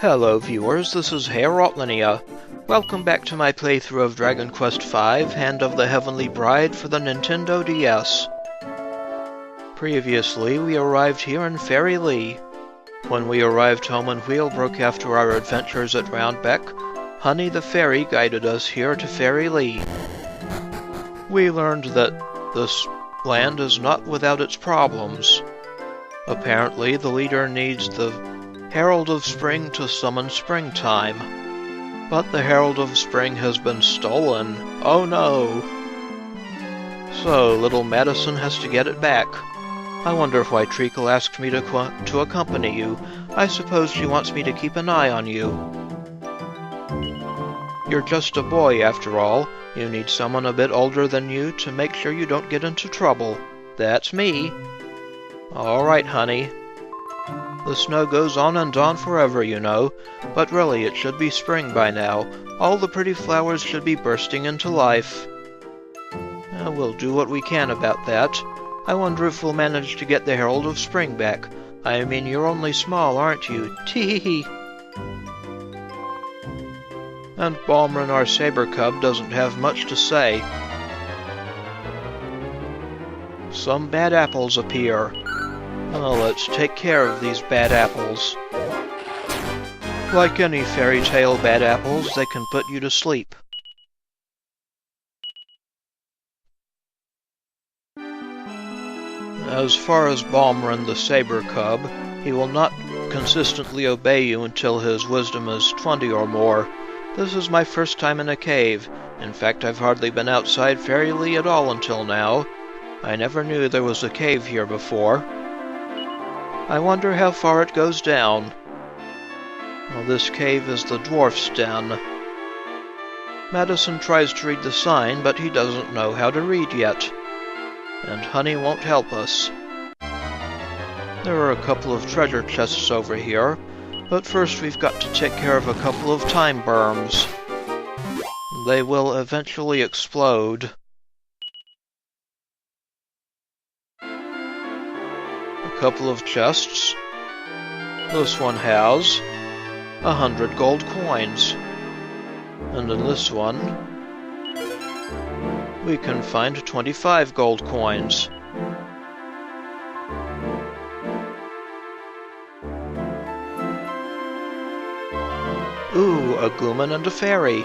Hello viewers, this is Herald of Lea. Welcome back to my playthrough of Dragon Quest V, Hand of the Heavenly Bride for the Nintendo DS. Previously, we arrived here in Faerie Lea. When we arrived home and Wheelbrook after our adventures at Roundbeck, Honey the Fairy guided us here to Faerie Lea. We learned that this land is not without its problems. Apparently, the leader needs the Herald of Spring to summon springtime. But the Herald of Spring has been stolen. Oh no! So, little Madason has to get it back. I wonder why Treacle asked me to accompany you. I suppose she wants me to keep an eye on you. You're just a boy, after all. You need someone a bit older than you to make sure you don't get into trouble. That's me. All right, honey. The snow goes on and on forever, you know, but really it should be spring by now. All the pretty flowers should be bursting into life. We'll do what we can about that. I wonder if we'll manage to get the Herald of Spring back. I mean, you're only small, aren't you? Tee-hee-hee. And Baumren, our sabrecub, doesn't have much to say. Some bad apples appear. Well, let's take care of these bad apples. Like any fairy tale bad apples, they can put you to sleep. As far as Baumren the saber cub, he will not consistently obey you until his wisdom is 20 or more. This is my first time in a cave. In fact, I've hardly been outside Faerie Lea at all until now. I never knew there was a cave here before. I wonder how far it goes down. Well, this cave is the Dwarf's den. Madason tries to read the sign, but he doesn't know how to read yet. And Honey won't help us. There are a couple of treasure chests over here, but first we've got to take care of a couple of time berms. They will eventually explode. Couple of chests. This one has 100 gold coins. And in this one, we can find 25 gold coins. Ooh, a Gooman and a fairy.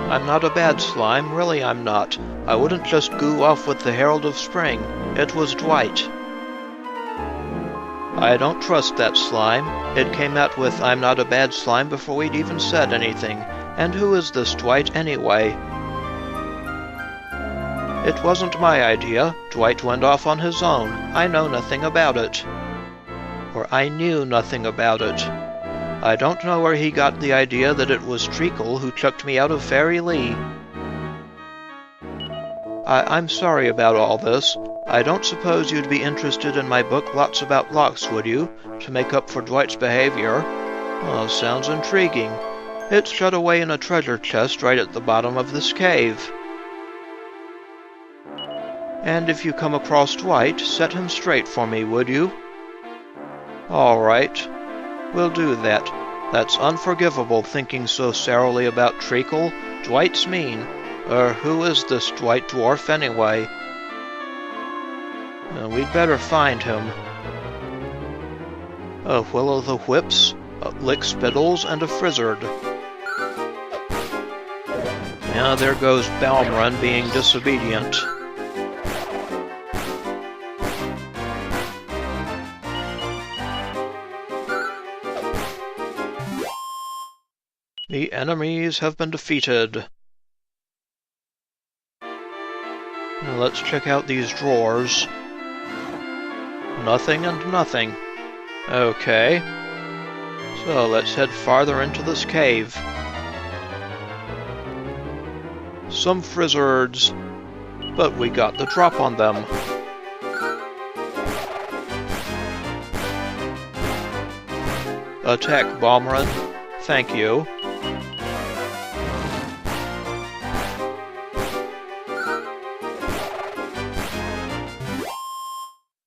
I'm not a bad slime, really I'm not. I wouldn't just goo off with the Herald of Spring. It was Dwight. I don't trust that slime. It came out with I'm not a bad slime before we'd even said anything. And who is this Dwight anyway? It wasn't my idea. Dwight went off on his own. I know nothing about it. Or I knew nothing about it. I don't know where he got the idea that it was Treacle who chucked me out of Faerie Lea. I'm sorry about all this. I don't suppose you'd be interested in my book Lots About Locks, would you? To make up for Dwight's behavior? Oh, sounds intriguing. It's shut away in a treasure chest right at the bottom of this cave. And if you come across Dwight, set him straight for me, would you? All right. We'll do that. That's unforgivable, thinking so sourly about Treacle. Dwight's mean. Who is this Dwight Dwarf, anyway? We'd better find him. A will-o'-the-whips, a lick-spittles, and a frizzard. Now there goes Baumren being disobedient. The enemies have been defeated. Now let's check out these drawers. Nothing and nothing. Okay. So let's head farther into this cave. Some frizzards, but we got the drop on them. Attack, Baumren. Thank you.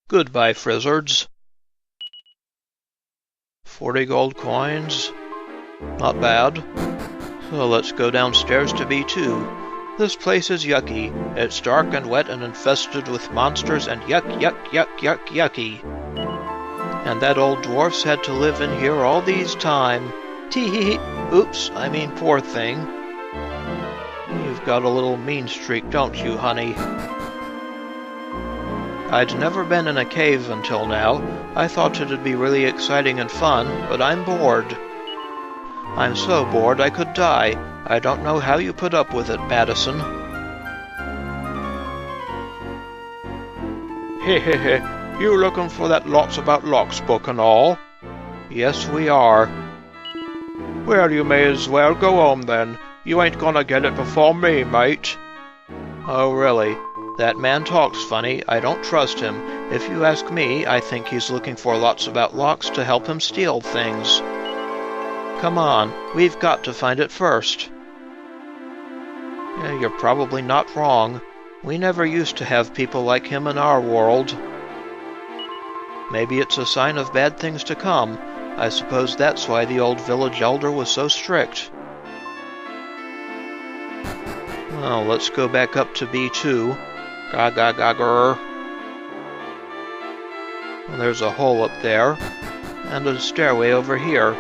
Goodbye, frizzards. 40 gold coins. Not bad. So let's go downstairs to B2. This place is yucky. It's dark and wet and infested with monsters and yucky. And that old dwarf's had to live in here all these time. Tee-hee-hee. Oops, I mean poor thing. You've got a little mean streak, don't you, honey? I'd never been in a cave until now. I thought it'd be really exciting and fun, but I'm bored. I'm so bored I could die. I don't know how you put up with it, Madason. Hehehe, you looking for that Lots About Locks book and all? Yes, we are. Well, you may as well go home then. You ain't gonna get it before me, mate. Oh, really? That man talks funny. I don't trust him. If you ask me, I think he's looking for Lots About Locks to help him steal things. Come on, we've got to find it first. Yeah, you're probably not wrong. We never used to have people like him in our world. Maybe it's a sign of bad things to come. I suppose that's why the old village elder was so strict. Well, let's go back up to B2. Ga-ga-ga-grr. There's a hole up there, and a stairway over here.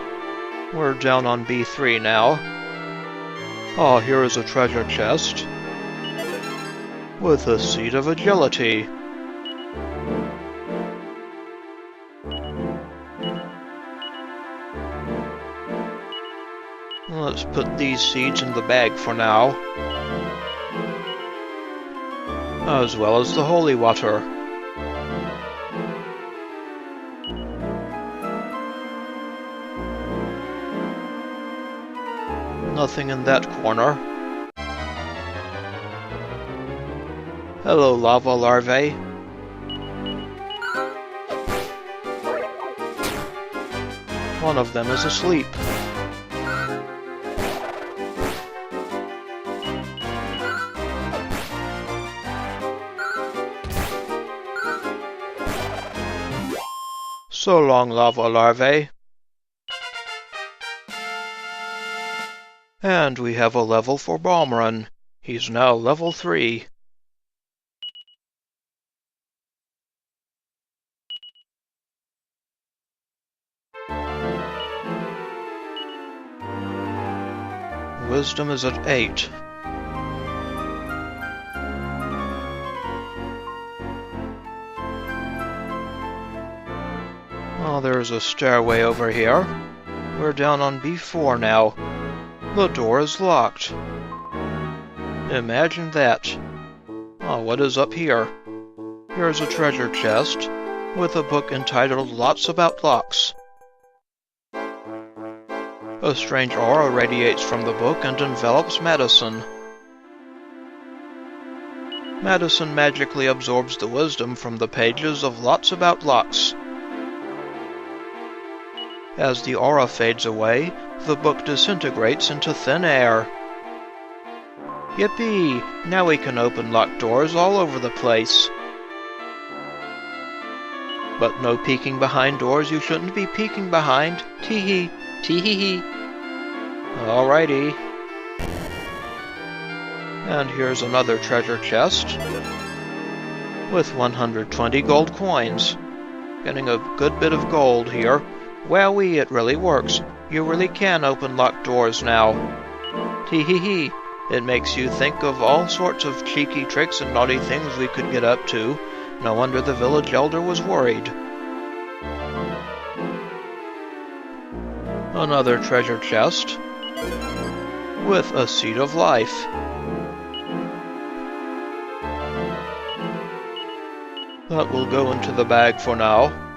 We're down on B3 now. Oh, here is a treasure chest. With a seat of agility. Let's put these seeds in the bag for now. As well as the holy water. Nothing in that corner. Hello, lava larvae. One of them is asleep. So long, lava larvae. And we have a level for Baumren. He's now level 3. Wisdom is at 8. Oh, there's a stairway over here. We're down on B4 now. The door is locked. Imagine that. Oh, what is up here? Here's a treasure chest with a book entitled Lots About Locks. A strange aura radiates from the book and envelops Madason. Madason magically absorbs the wisdom from the pages of Lots About Locks. As the aura fades away, the book disintegrates into thin air. Yippee! Now we can open locked doors all over the place. But no peeking behind doors you shouldn't be peeking behind. Tee-hee, tee-hee-hee. Alrighty. And here's another treasure chest with 120 gold coins. Getting a good bit of gold here. Wowee, it really works. You really can open locked doors now. Tee-hee-hee. It makes you think of all sorts of cheeky tricks and naughty things we could get up to. No wonder the village elder was worried. Another treasure chest with a seed of life. That will go into the bag for now.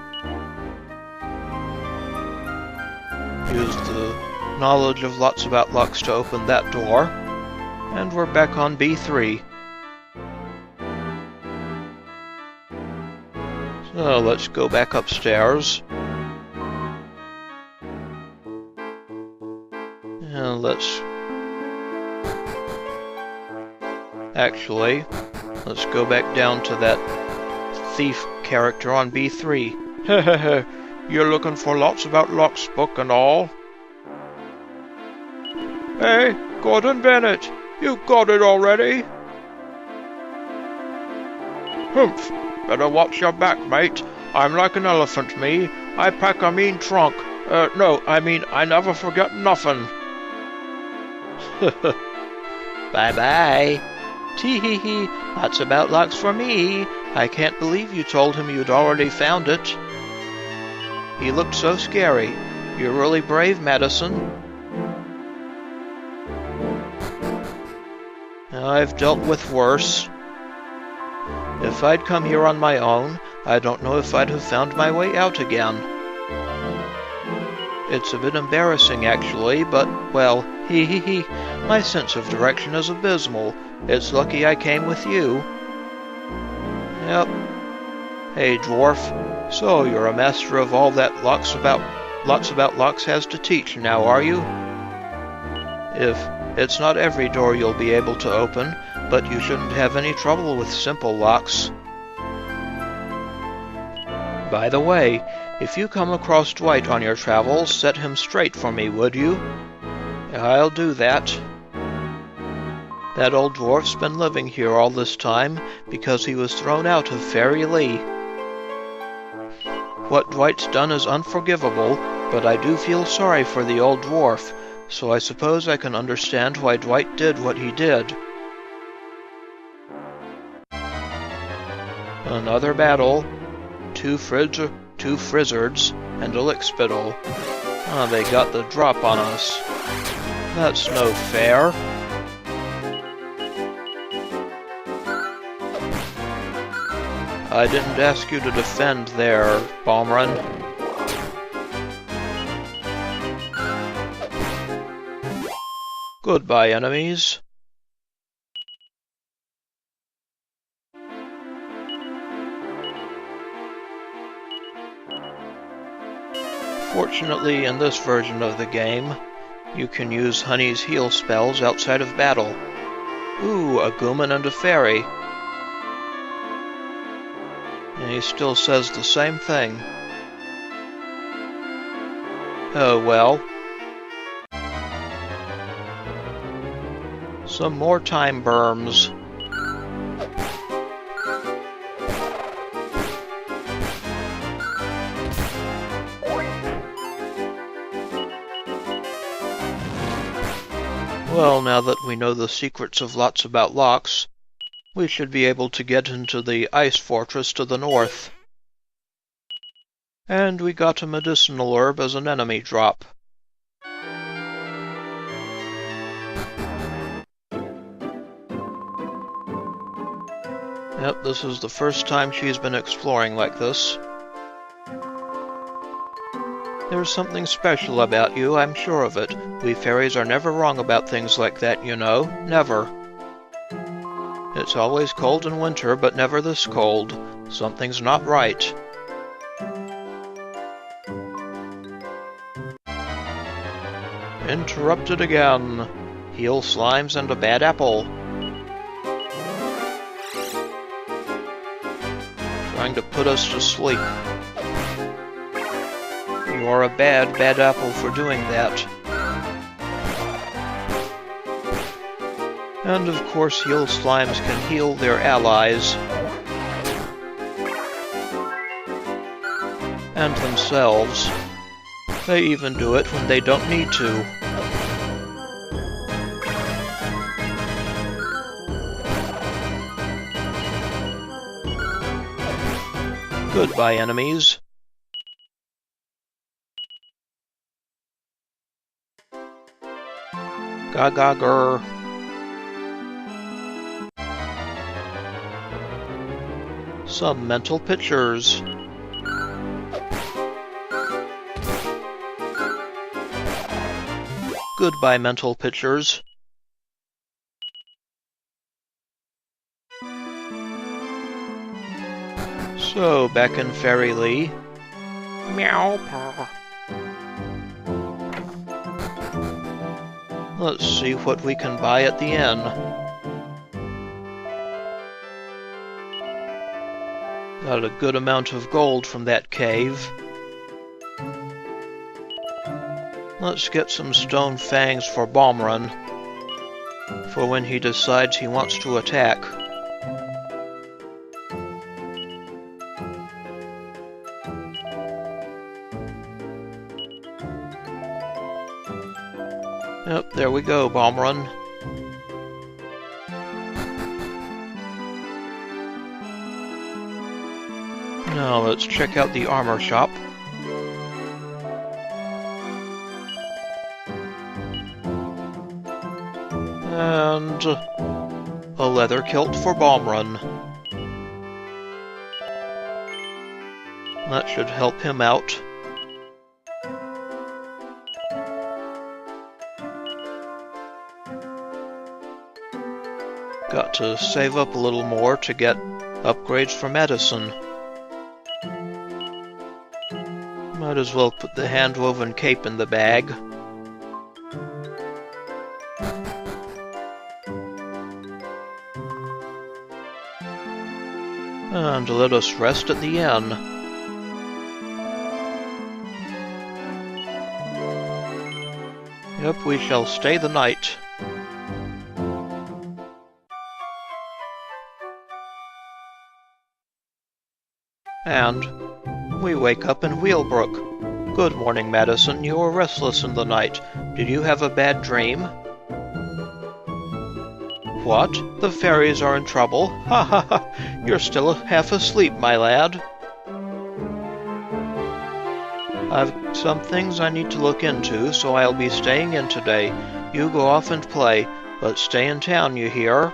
Use the knowledge of Lots About Locks to open that door. And we're back on B3. So let's go back upstairs. And let's... Actually, let's go back down to that thief character on B3. You're looking for lots about Locke's book and all? Hey, Gordon Bennett, you got it already? Humph, better watch your back, mate. I'm like an elephant, me. I pack a mean trunk. No, I mean, I never forget nothing. Bye-bye. Tee-hee-hee, that's about Locke's for me. I can't believe you told him you'd already found it. He looked so scary. You're really brave, Madason. I've dealt with worse. If I'd come here on my own, I don't know if I'd have found my way out again. It's a bit embarrassing, actually, but, well, hee-hee-hee, my sense of direction is abysmal. It's lucky I came with you. Yep. Hey, Dwarf, so you're a master of all that lots about Locks has to teach now, are you? It's not every door you'll be able to open, but you shouldn't have any trouble with simple locks. By the way, if you come across Dwight on your travels, set him straight for me, would you? I'll do that. That old dwarf's been living here all this time because he was thrown out of Faerie Lea. What Dwight's done is unforgivable, but I do feel sorry for the old dwarf, so I suppose I can understand why Dwight did what he did. Another battle. Two frizzards, and a lickspittle. They got the drop on us. That's no fair. I didn't ask you to defend there, Baumren. Goodbye, enemies. Fortunately, in this version of the game, you can use Honey's heal spells outside of battle. Ooh, a Gooman and a fairy. And he still says the same thing. Oh well. Some more time berms. Well, now that we know the secrets of lots about locks, we should be able to get into the ice fortress to the north. And we got a medicinal herb as an enemy drop. Yep, this is the first time she's been exploring like this. There's something special about you, I'm sure of it. We fairies are never wrong about things like that, you know. Never. It's always cold in winter, but never this cold. Something's not right. Interrupted again. Heal slimes and a bad apple. Trying to put us to sleep. You're a bad apple for doing that. And of course, heal slimes can heal their allies. And themselves. They even do it when they don't need to. Goodbye, enemies. Ga-ga-gur. Some mental pictures. Goodbye, mental pictures. So, back in Faerie Lea. Meow. Let's see what we can buy at the inn. Got a good amount of gold from that cave. Let's get some Stone Fangs for Baumren, for when he decides he wants to attack. Yep, there we go, Baumren. Now let's check out the armor shop. And a leather kilt for Baumren. That should help him out. Got to save up a little more to get upgrades for Madason. Might as well put the hand-woven cape in the bag. And let us rest at the inn. Yep, we shall stay the night. And we wake up in Wheelbrook. Good morning, Madason. You were restless in the night. Did you have a bad dream? What? The fairies are in trouble? Ha ha ha! You're still half asleep, my lad. I've some things I need to look into, so I'll be staying in today. You go off and play, but stay in town, you hear?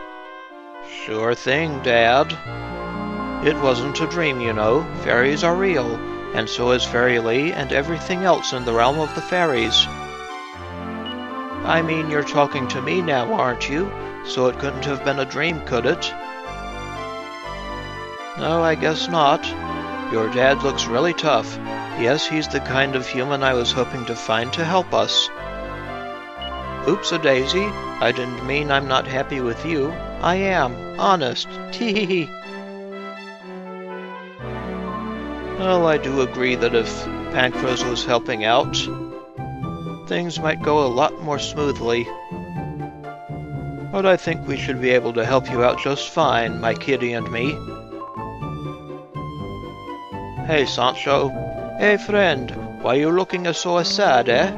Sure thing, Dad. It wasn't a dream, you know. Fairies are real, and so is Faerie Lea and everything else in the realm of the fairies. I mean, you're talking to me now, aren't you? So it couldn't have been a dream, could it? No, I guess not. Your dad looks really tough. Yes, he's the kind of human I was hoping to find to help us. Oops-a-daisy. I didn't mean I'm not happy with you. I am. Honest. Tee-hee-hee. Well, I do agree that if Pancrose was helping out, things might go a lot more smoothly. But I think we should be able to help you out just fine, my kitty and me. Hey, Sancho. Hey, friend. Why you looking so sad, eh?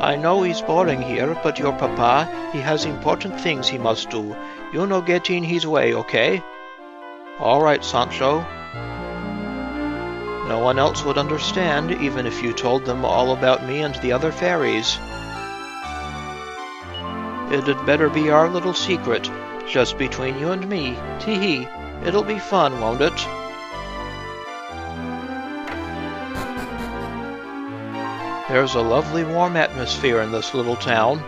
I know he's boring here, but your papa, he has important things he must do. You no get in his way, okay? All right, Sancho. No one else would understand, even if you told them all about me and the other fairies. It'd better be our little secret, just between you and me. Tee-hee. It'll be fun, won't it? There's a lovely warm atmosphere in this little town.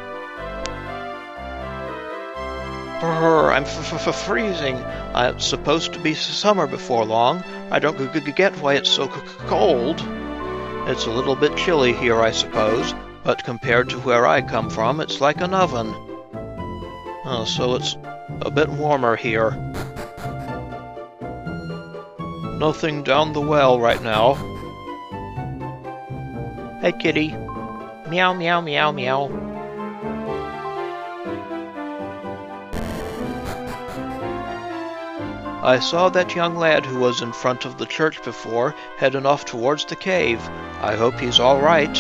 Brr, I'm freezing. It's supposed to be summer before long. I don't get why it's so cold. It's a little bit chilly here, I suppose, but compared to where I come from, it's like an oven. Oh, so it's a bit warmer here. Nothing down the well right now. Hey, kitty. Meow, meow, meow, meow. I saw that young lad who was in front of the church before, heading off towards the cave. I hope he's all right.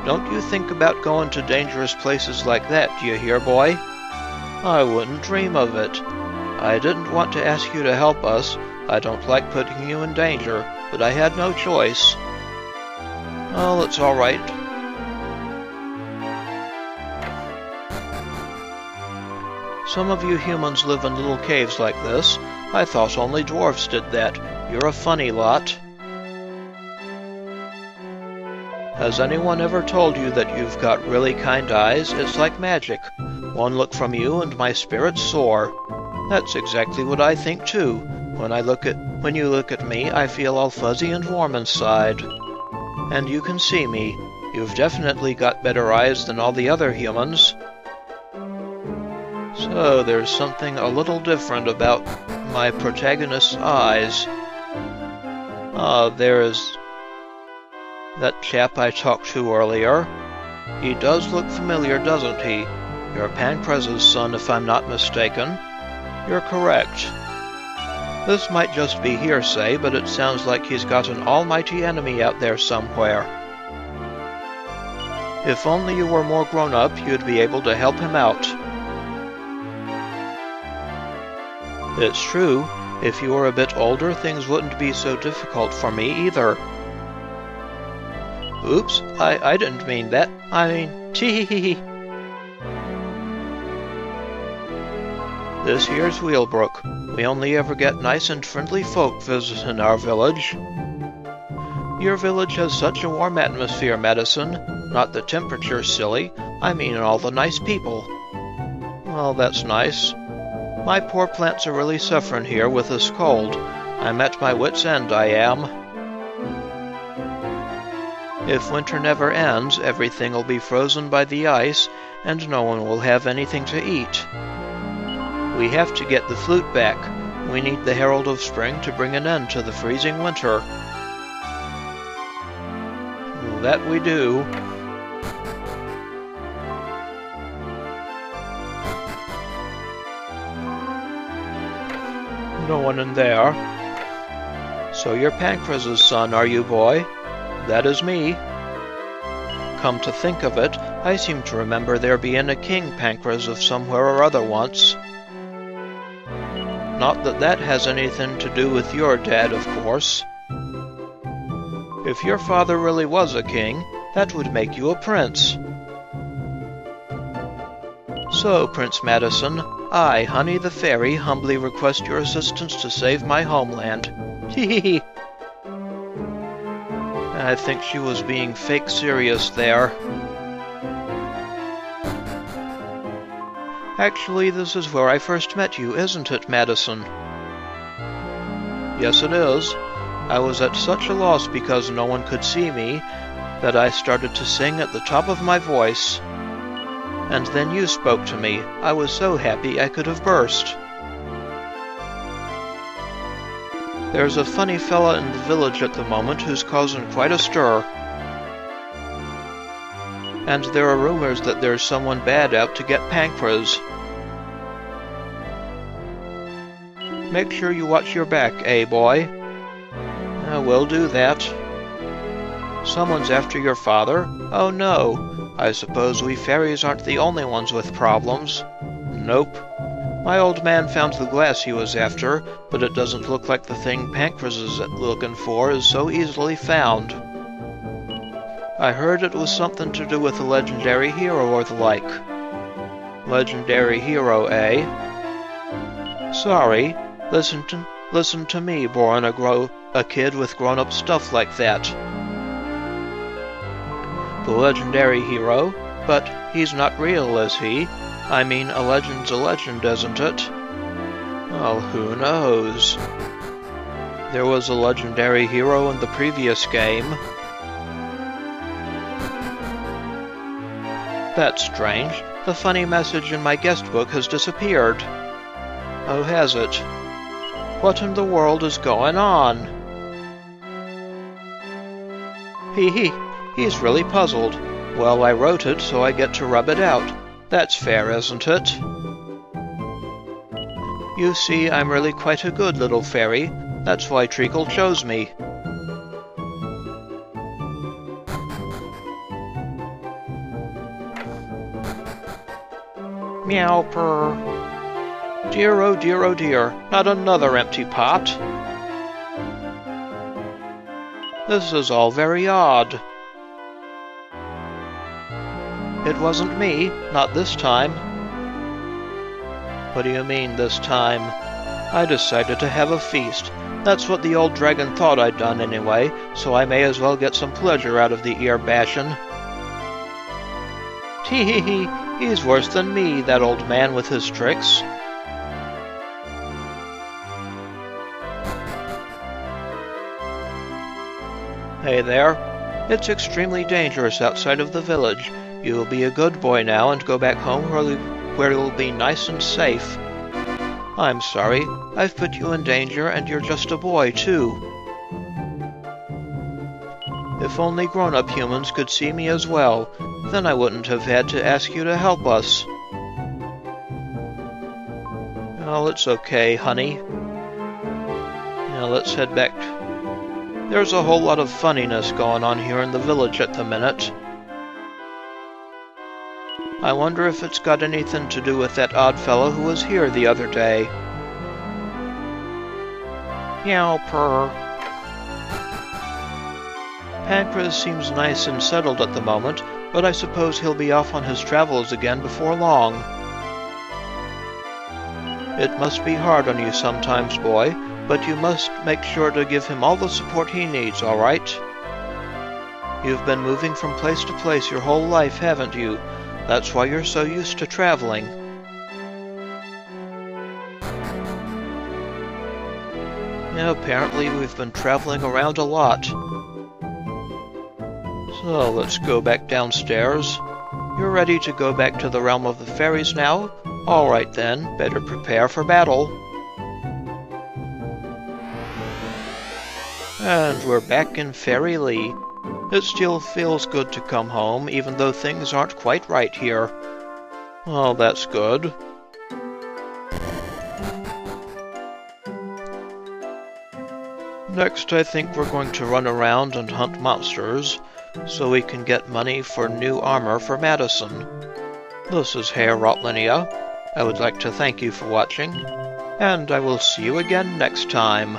Don't you think about going to dangerous places like that, do you hear, boy? I wouldn't dream of it. I didn't want to ask you to help us. I don't like putting you in danger, but I had no choice. Well, it's all right. Some of you humans live in little caves like this. I thought only dwarves did that. You're a funny lot. Has anyone ever told you that you've got really kind eyes? It's like magic. One look from you and my spirits soar. That's exactly what I think too. When you look at me, I feel all fuzzy and warm inside. And you can see me. You've definitely got better eyes than all the other humans. So there's something a little different about my protagonist's eyes. There is That chap I talked to earlier. He does look familiar, doesn't he? You're Pancraz's son, if I'm not mistaken. You're correct. This might just be hearsay, but it sounds like he's got an almighty enemy out there somewhere. If only you were more grown up, you'd be able to help him out. It's true. If you were a bit older, things wouldn't be so difficult for me either. Oops, I didn't mean that. I mean, tee-hee-hee. This here's Wheelbrook. We only ever get nice and friendly folk visiting our village. Your village has such a warm atmosphere, Madason. Not the temperature, silly. I mean all the nice people. Well, that's nice. My poor plants are really suffering here with this cold. I'm at my wit's end, I am. If winter never ends, everything will be frozen by the ice, and no one will have anything to eat. We have to get the flute back. We need the Herald of Spring to bring an end to the freezing winter. That we do. No one in there. So you're Pancraz's son, are you, boy? That is me. Come to think of it, I seem to remember there being a king Pancraz of somewhere or other once. Not that that has anything to do with your dad, of course. If your father really was a king, that would make you a prince. So, Prince Madason, I, Honey the Fairy, humbly request your assistance to save my homeland. Hee. I think she was being fake serious there. Actually, this is where I first met you, isn't it, Madason? Yes, it is. I was at such a loss because no one could see me that I started to sing at the top of my voice. And then you spoke to me. I was so happy I could have burst. There's a funny fella in the village at the moment who's causing quite a stir. And there are rumors that there's someone bad out to get Pancraz. Make sure you watch your back, eh, boy? We'll do that. Someone's after your father? Oh no, I suppose we fairies aren't the only ones with problems. Nope. My old man found the glass he was after, but it doesn't look like the thing Pancraz is looking for is so easily found. I heard it was something to do with a legendary hero or the like. Legendary hero, eh? Sorry, listen to me, born a kid with grown-up stuff like that. The legendary hero? But he's not real, is he? I mean, a legend's a legend, isn't it? Well, who knows? There was a legendary hero in the previous game. That's strange. The funny message in my guest book has disappeared. Oh, has it? What in the world is going on? He's really puzzled. Well, I wrote it, so I get to rub it out. That's fair, isn't it? You see, I'm really quite a good little fairy. That's why Treacle chose me. Meow purr. Dear, oh dear, oh dear, not another empty pot. This is all very odd. It wasn't me, not this time. What do you mean, this time? I decided to have a feast. That's what the old dragon thought I'd done anyway, so I may as well get some pleasure out of the ear bashing. Tee-hee-hee, he's worse than me, that old man with his tricks. Hey there. It's extremely dangerous outside of the village. You'll be a good boy now and go back home where you'll be nice and safe. I'm sorry. I've put you in danger and you're just a boy, too. If only grown-up humans could see me as well, then I wouldn't have had to ask you to help us. Oh, it's okay, honey. Now let's head back. There's a whole lot of funniness going on here in the village at the minute. I wonder if it's got anything to do with that odd fellow who was here the other day. Meow purr. Pancras seems nice and settled at the moment, but I suppose he'll be off on his travels again before long. It must be hard on you sometimes, boy, but you must make sure to give him all the support he needs, all right? You've been moving from place to place your whole life, haven't you? That's why you're so used to traveling. Yeah, apparently we've been traveling around a lot. So let's go back downstairs. You're ready to go back to the realm of the fairies now? All right then, better prepare for battle. And we're back in Faerie Lea. It still feels good to come home, even though things aren't quite right here. Oh, that's good. Next, I think we're going to run around and hunt monsters, so we can get money for new armor for Madason. This is Herald of Spring. I would like to thank you for watching, and I will see you again next time.